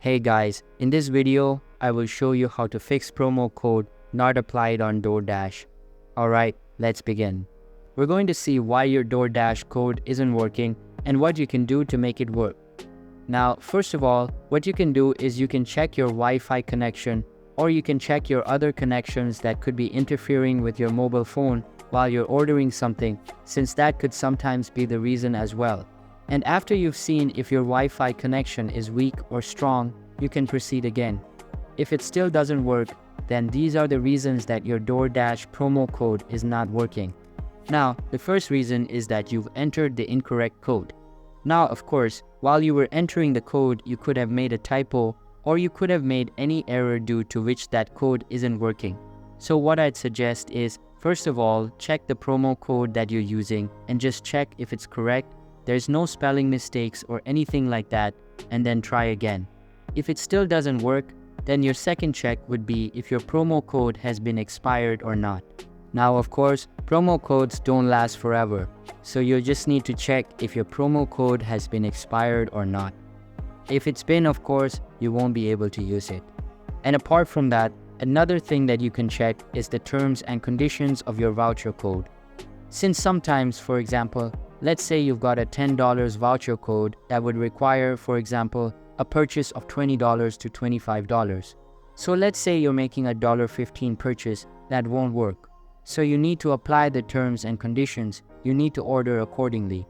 Hey guys, in this video, I will show you how to fix promo code not applied on DoorDash. Alright, let's begin. We're going to see why your DoorDash code isn't working and what you can do to make it work. Now, first of all, what you can do is you can check your Wi-Fi connection, or you can check your other connections that could be interfering with your mobile phone while you're ordering something, since that could sometimes be the reason as well. And after you've seen if your Wi-Fi connection is weak or strong, you can proceed again. If it still doesn't work, then these are the reasons that your DoorDash promo code is not working. Now, the first reason is that you've entered the incorrect code. Now, of course, while you were entering the code, you could have made a typo, or you could have made any error due to which that code isn't working. So what I'd suggest is, first of all, check the promo code that you're using and just check if it's correct. There's no spelling mistakes or anything like that, and then try again. If it still doesn't work, then your second check would be if your promo code has been expired or not. Now, of course, promo codes don't last forever, so you'll just need to check if your promo code has been expired or not. If it's been, of course, you won't be able to use it. And apart from that, another thing that you can check is the terms and conditions of your voucher code. Since sometimes, for example, let's say you've got a $10 voucher code that would require, for example, a purchase of $20 to $25. So let's say you're making a $15 purchase, that won't work. So you need to apply the terms and conditions, you need to order accordingly.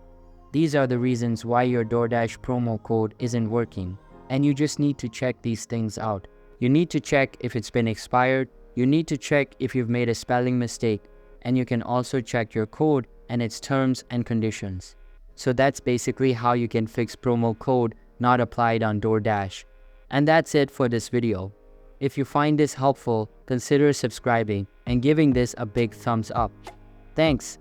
These are the reasons why your DoorDash promo code isn't working, and you just need to check these things out. You need to check if it's been expired, you need to check if you've made a spelling mistake, and you can also check your code and its terms and conditions. So that's basically how you can fix promo code not applied on DoorDash. And that's it for this video. If you find this helpful, consider subscribing and giving this a big thumbs up. Thanks.